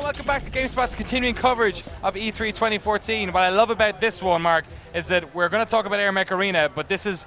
welcome back to GameSpot's continuing coverage of E3 2014. What I love about this one, Mark, is that we're going to talk about AirMech Arena, but this is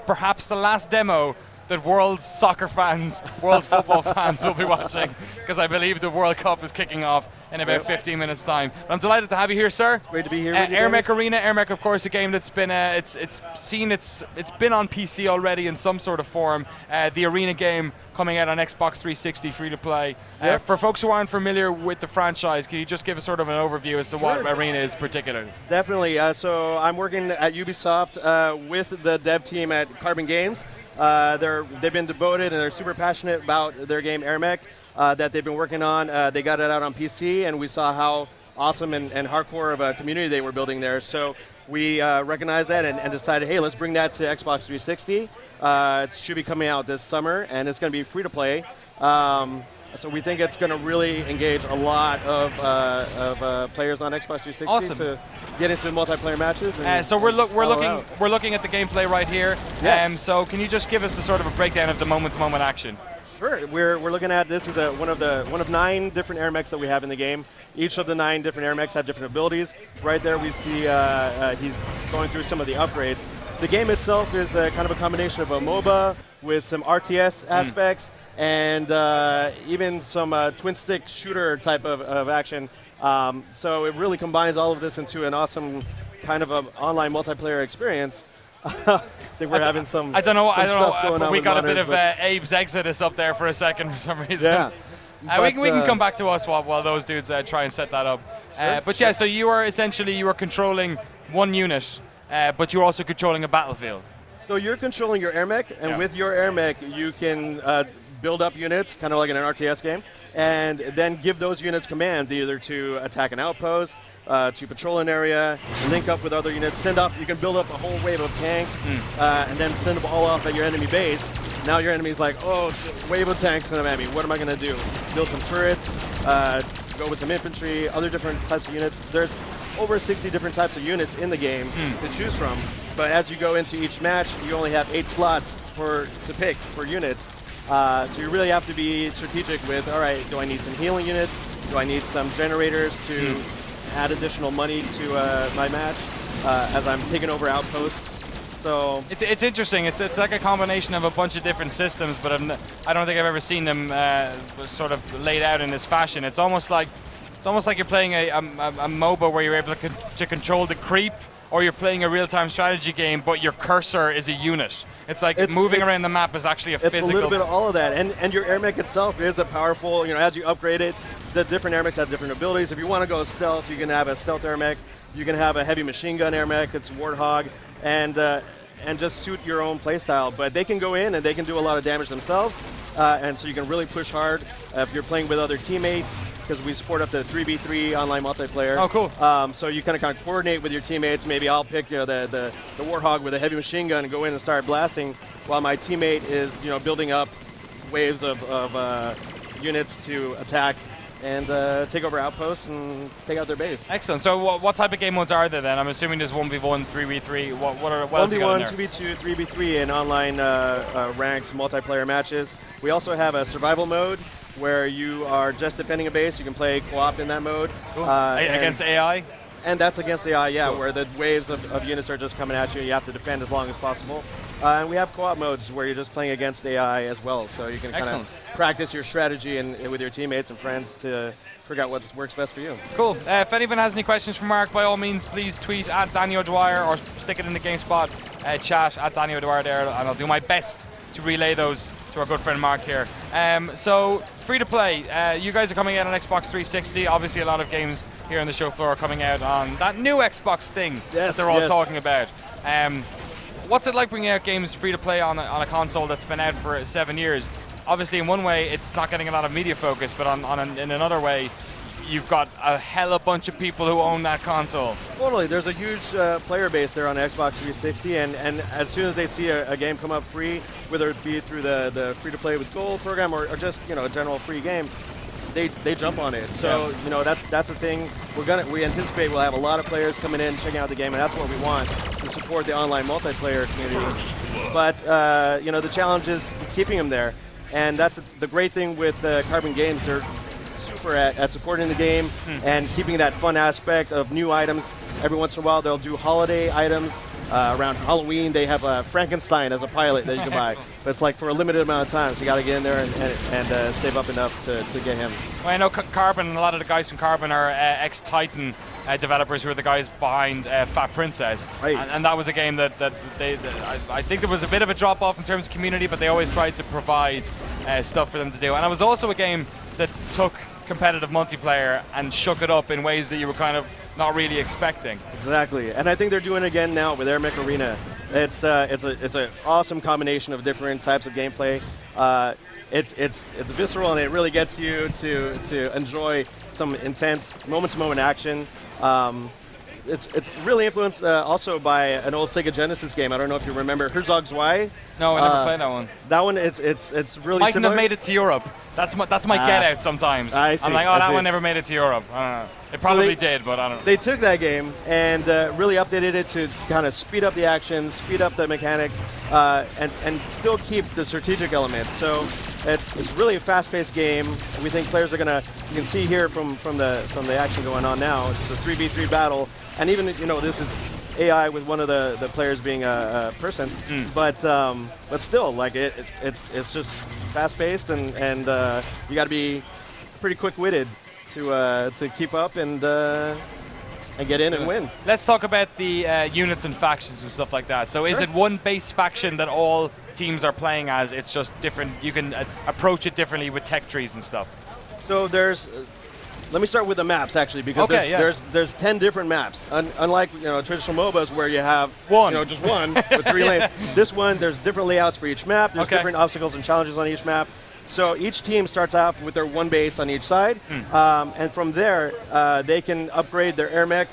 perhaps the last demo that world soccer fans, world football fans will be watching, because I believe the World Cup is kicking off in about 15 minutes time. But I'm delighted to have you here, sir. It's great to be here with you, AirMech Arena. AirMech, of course, a game that's been it's been on PC already in some sort of form. The Arena game coming out on Xbox 360, free to play. For folks who aren't familiar with the franchise, can you just give us sort of an overview as to what Arena is particularly? Definitely. So I'm working at Ubisoft with the dev team at Carbon Games. They've been devoted and they're super passionate about their game AirMech that they've been working on. They got it out on PC, and we saw how awesome and hardcore of a community they were building there. So we recognized that and decided, hey, let's bring that to Xbox 360. It should be coming out this summer, and it's going to be free to play. So we think it's going to really engage a lot of players on Xbox 360 to get into multiplayer matches. So we're looking at the gameplay right here. Yes. So can you just give us a sort of a breakdown of the moment-to-moment action? Sure. We're looking at this is one of 9 different AirMechs that we have in the game. Each of the 9 different AirMechs have different abilities. Right there we see he's going through some of the upgrades. The game itself is kind of a combination of a MOBA with some RTS aspects and even some twin stick shooter type of action. So it really combines all of this into an awesome kind of an online multiplayer experience. I think we're having some. I don't know. But we got a bit of Abe's Exodus up there for a second for some reason. Yeah. We can come back to us while those dudes try and set that up. Yeah, so you are controlling one unit, but you're also controlling a battlefield. So you're controlling your AirMech, and with your AirMech, you can build up units, kind of like in an RTS game, and then give those units command either to attack an outpost, to patrol an area, link up with other units, you can build up a whole wave of tanks, and then send them all off at your enemy base. Now your enemy's like, oh, wave of tanks coming at me, what am I going to do? Build some turrets, go with some infantry, other different types of units. There's over 60 different types of units in the game to choose from, but as you go into each match, you only have 8 slots to pick for units. So you really have to be strategic with, all right, do I need some healing units? Do I need some generators to add additional money to my match as I'm taking over outposts? So it's interesting. It's like a combination of a bunch of different systems, but I don't think I've ever seen them sort of laid out in this fashion. It's almost like you're playing a MOBA where you're able to control the creep, or you're playing a real-time strategy game, but your cursor is a unit. It's like moving around the map is actually a physical. It's a little bit of all of that, and your AirMech itself is a powerful. As you upgrade it, the different AirMechs have different abilities. If you want to go stealth, you can have a stealth AirMech. You can have a heavy machine gun AirMech. It's Warthog, and just suit your own playstyle. But they can go in and they can do a lot of damage themselves, and so you can really push hard if you're playing with other teammates, because we support up to 3v3 online multiplayer. Oh, cool. So you kind of coordinate with your teammates. Maybe I'll pick the Warthog with a heavy machine gun and go in and start blasting, while my teammate is building up waves of units to attack and take over outposts and take out their base. Excellent. So what type of game modes are there then? I'm assuming there's 1v1, 3v3. What else you got in there? 1v1, 2v2, 3v3 in online ranked multiplayer matches. We also have a survival mode where you are just defending a base. You can play co-op in that mode. Cool. Against AI? And that's against AI, cool. Where the waves of units are just coming at you. You have to defend as long as possible. And we have co-op modes where you're just playing against AI as well. So you can kind of practice your strategy with your teammates and friends to figure out what works best for you. Cool. If anyone has any questions for Mark, by all means, please tweet at Danny O'Dwyer or stick it in the GameSpot chat at Danny O'Dwyer there, and I'll do my best to relay those to our good friend Mark here. So, free to play. You guys are coming out on Xbox 360. Obviously, a lot of games here on the show floor are coming out on that new Xbox thing that they're all talking about. What's it like bringing out games free to play on a console that's been out for 7 years? Obviously, in one way, it's not getting a lot of media focus, but in another way, you've got a hell of a bunch of people who own that console. Totally. There's a huge player base there on the Xbox 360, and as soon as they see a game come up free, whether it be through the free-to-play with gold program or just a general free game, they jump on it. So that's the thing. We anticipate we'll have a lot of players coming in, checking out the game, and that's what we want to support the online multiplayer community. But the challenge is keeping them there, and that's the great thing with Carbon Games. They're super at supporting the game and keeping that fun aspect of new items. Every once in a while, they'll do holiday items. Around Halloween, they have a Frankenstein as a pilot that you can buy, but it's like for a limited amount of time, so you got to get in there and save up enough to get him. Well, I know Carbon, a lot of the guys from Carbon are ex-Titan developers who are the guys behind Fat Princess, right. and that was a game that I think there was a bit of a drop-off in terms of community, but they always tried to provide stuff for them to do. And it was also a game that took competitive multiplayer and shook it up in ways that you were kind of not really expecting. Exactly, and I think they're doing it again now with AirMech Arena. It's an awesome combination of different types of gameplay. It's visceral, and it really gets you to enjoy some intense moment-to-moment action. It's really influenced also by an old Sega Genesis game. I don't know if you remember Herzog Zwei. No, I never played that one. That one it's really Mightn't similar. have made it to Europe. That's my get out sometimes. I see, I'm like, that one never made it to Europe. It probably did, but I don't know. They took that game and really updated it to kind of speed up the action, speed up the mechanics, and still keep the strategic elements. So it's really a fast-paced game. We think players are gonna. You can see here from the action going on now. It's a 3v3 battle, and even this is AI with one of the players being a person, but still, like it's just fast-paced, and you got to be pretty quick-witted to keep up and get in and win. Let's talk about the units and factions and stuff like that. So is it one base faction that all teams are playing as? It's just different. You can approach it differently with tech trees and stuff. So let me start with the maps, actually, because there's 10 different maps. Unlike traditional MOBAs where you have just one with 3 lanes. This one, there's different layouts for each map. There's different obstacles and challenges on each map. So each team starts off with their one base on each side, and from there they can upgrade their AirMech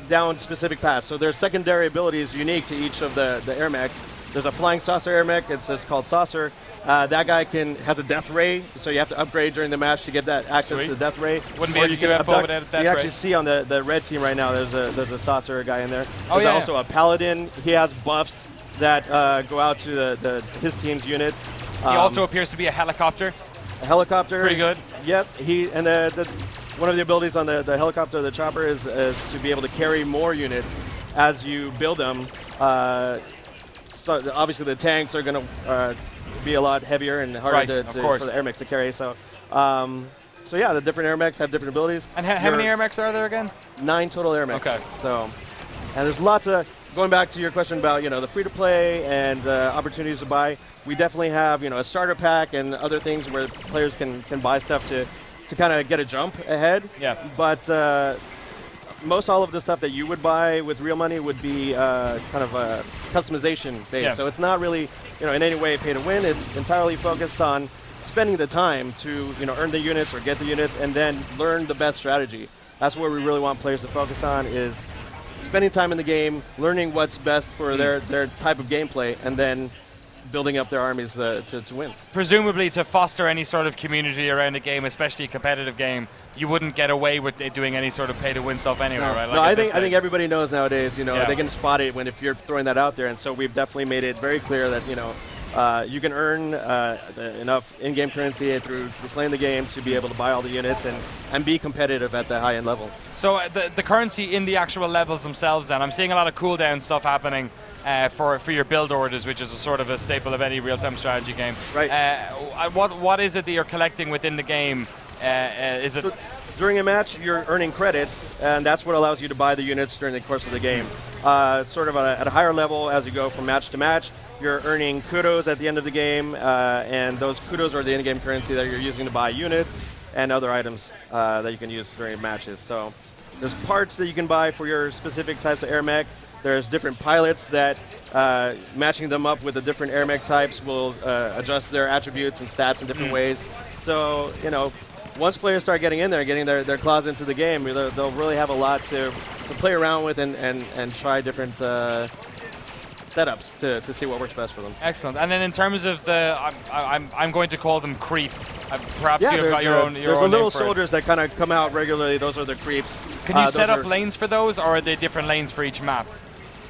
down specific paths. So their secondary abilities unique to each of the AirMechs. There's a flying saucer AirMech. It's just called Saucer. That guy has a death ray, so you have to upgrade during the match to get that access to the death ray. Wouldn't be able to get up over that death ray. You actually see on the red team right now, there's a Saucer guy in there. There's also a Paladin. He has buffs that go out to his team's units. He also appears to be a helicopter. A helicopter. Pretty good. Yep. One of the abilities on the helicopter, the chopper, is to be able to carry more units as you build them. So obviously the tanks are going to be a lot heavier and harder for the AirMechs to carry. So, yeah, the different AirMechs have different abilities. And how many AirMechs are there again? 9 total AirMechs. Okay. So, and there's lots of. Going back to your question about the free-to-play and opportunities to buy, we definitely have a starter pack and other things where players can buy stuff to kind of get a jump ahead. Yeah. But most all of the stuff that you would buy with real money would be kind of customization based. Yeah. So it's not really in any way pay to win. It's entirely focused on spending the time to earn the units or get the units and then learn the best strategy. That's where we really want players to focus on, is spending time in the game, learning what's best for their type of gameplay, and then building up their armies to win. Presumably to foster any sort of community around a game, especially a competitive game, you wouldn't get away with doing any sort of pay-to-win stuff anyway, right? Like I think everybody knows nowadays, they can spot it if you're throwing that out there, and so we've definitely made it very clear that, you can earn enough in-game currency through playing the game to be able to buy all the units and be competitive at the high-end level. So the currency in the actual levels themselves, then, I'm seeing a lot of cooldown stuff happening for your build orders, which is a sort of a staple of any real-time strategy game. Right. What is it that you're collecting within the game? Is it... So during a match, you're earning credits, and that's what allows you to buy the units during the course of the game. Sort of at a higher level as you go from match to match, you're earning kudos at the end of the game, and those kudos are the in-game currency that you're using to buy units and other items that you can use during matches. So there's parts that you can buy for your specific types of AirMech. There's different pilots that matching them up with the different AirMech types will adjust their attributes and stats in different ways. So, once players start getting in there, getting their claws into the game, they'll really have a lot to play around with and try different setups to see what works best for them. Excellent. And then in terms of I'm going to call them creep. Perhaps you've got your own. There's little soldiers that kind of come out regularly. Those are the creeps. Can you set up lanes for those, or are they different lanes for each map?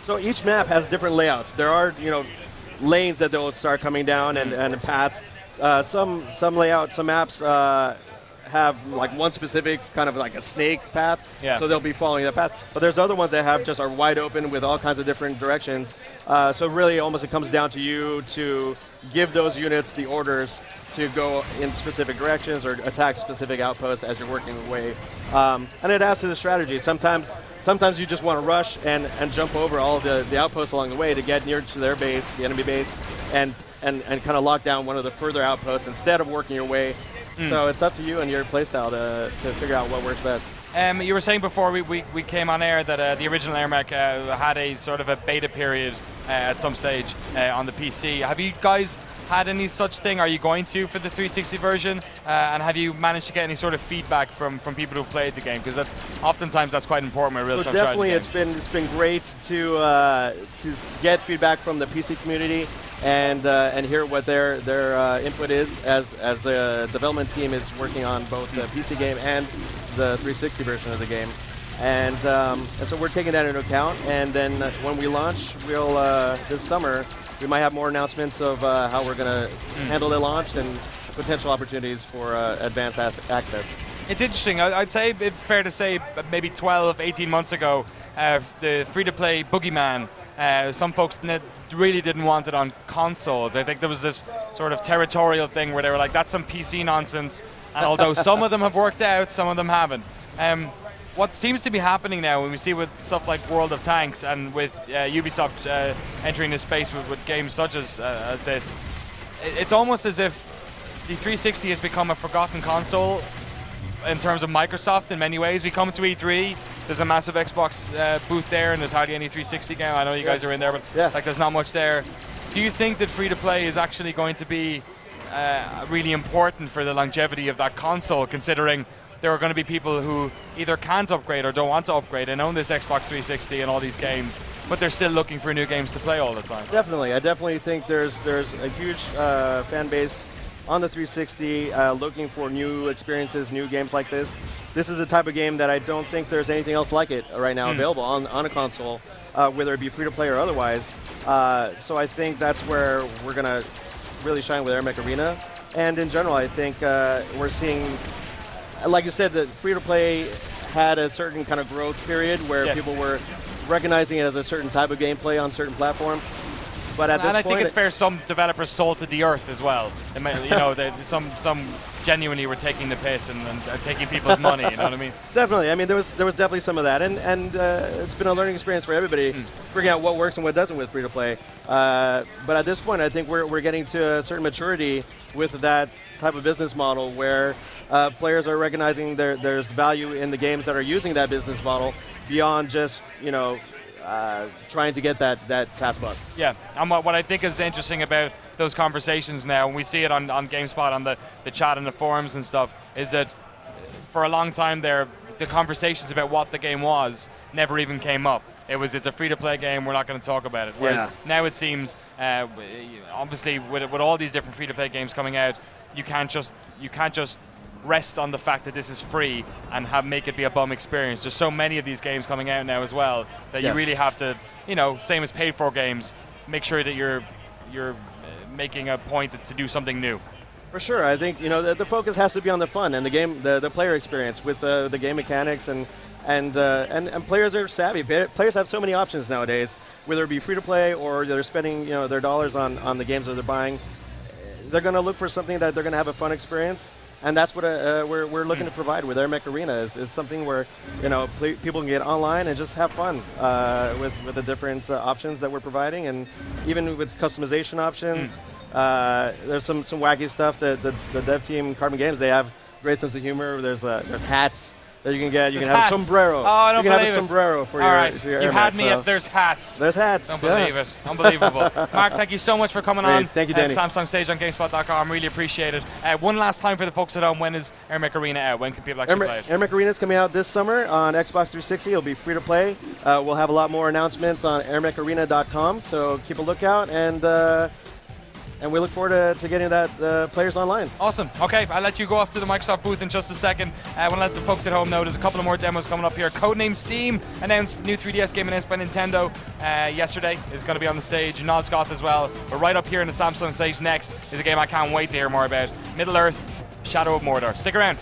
So each map has different layouts. There are lanes that they'll start coming down and paths. Some maps have like one specific kind of like a snake path, Yeah. so they'll be following that path. But there's other ones that have just are wide open with all kinds of different directions. So really, almost it comes down to you to give those units the orders to go in specific directions or attack specific outposts as you're working your way. And it adds to the strategy. Sometimes you just want to rush and jump over all the outposts along the way to get near to their base, the enemy base, and kind of lock down one of the further outposts instead of working your way. So it's up to you and your playstyle to figure out what works best. You were saying before we came on air that the original AirMech had a sort of a beta period at some stage on the PC. Have you guys had any such thing? Are you going to for the 360 version? And have you managed to get any sort of feedback from people who've played the game? Because that's oftentimes that's quite important with real-time strategy games. Definitely, it's been great to get feedback from the PC community and hear what their input is as the development team is working on both the PC game and the 360 version of the game. And so we're taking that into account. And then when we launch, we'll this summer, we might have more announcements of how we're going to handle the launch and potential opportunities for advanced access. It's interesting. I'd say it's fair to say maybe 12, 18 months ago, the free-to-play Boogeyman, some folks really didn't want it on consoles. I think there was this sort of territorial thing where they were like, that's some PC nonsense. And although some of them have worked out, some of them haven't. What seems to be happening now, when we see with stuff like World of Tanks and with Ubisoft entering this space with games such as this, it's almost as if the 360 has become a forgotten console in terms of Microsoft in many ways. We come to E3, there's a massive Xbox booth there, and there's hardly any 360 game. I know you guys are in there, but like there's not much there. Do you think that free-to-play is actually going to be really important for the longevity of that console, considering there are going to be people who either can't upgrade or don't want to upgrade and own this Xbox 360 and all these games, but they're still looking for new games to play all the time? Definitely. I definitely think there's a huge fan base on the 360 looking for new experiences, new games like this. This is a type of game that I don't think there's anything else like it right now available on a console, whether it be free-to-play or otherwise. So I think that's where we're going to really shine with AirMech Arena. And in general, I think we're seeing, like you said, that free-to-play had a certain kind of growth period where people were recognizing it as a certain type of gameplay on certain platforms. But at this point, I think it's fair some developers sold to the earth as well. They might, you know, some genuinely were taking the piss and taking people's money. You know what I mean? Definitely. I mean, there was definitely some of that, and it's been a learning experience for everybody, figuring out what works and what doesn't with free-to-play. But at this point, I think we're getting to a certain maturity with that type of business model where players are recognizing there's value in the games that are using that business model beyond just, you know, trying to get that fast buck. Yeah, and what I think is interesting about those conversations now, and we see it on GameSpot, on the chat and the forums and stuff, is that for a long time there, the conversations about what the game was never even came up. It's a free-to-play game, we're not going to talk about it. Whereas now it seems, obviously with all these different free-to-play games coming out, you can't just rest on the fact that this is free and make it be a bum experience. There's so many of these games coming out now as well that you really have to, you know, same as paid-for games, make sure that you're making a point to do something new. For sure, I think, you know, the focus has to be on the fun and the game, the player experience with the game mechanics, and players are savvy. Players have so many options nowadays, whether it be free to play or they're spending, you know, their dollars on the games that they're buying. They're going to look for something that they're going to have a fun experience. And that's what we're looking to provide with AirMech Arena is something where, you know, people can get online and just have fun with the different options that we're providing, and even with customization options. There's some wacky stuff that the dev team, Carbon Games, they have great sense of humor. There's hats that you can get. You can have a sombrero. Oh, I don't believe it. You can have a it. sombrero for your You AirMech, had me at there's hats. There's hats. Don't believe it. Unbelievable. Mark, thank you so much for coming on. Thank you, Danny. Samsung Stage on GameSpot.com. Really appreciate it. One last time for the folks at home, when is AirMech Arena out? When can people actually play it? AirMech Arena is coming out this summer on Xbox 360. It'll be free to play. We'll have a lot more announcements on airmecharena.com, so keep a lookout, and we look forward to getting that players online. Awesome. Okay, I'll let you go off to the Microsoft booth in just a second. I want to let the folks at home know there's a couple of more demos coming up here. Codename Steam announced, new 3DS game announced by Nintendo yesterday. Is going to be on the stage. Nod Goth as well. But right up here in the Samsung stage next is a game I can't wait to hear more about. Middle-earth, Shadow of Mordor. Stick around.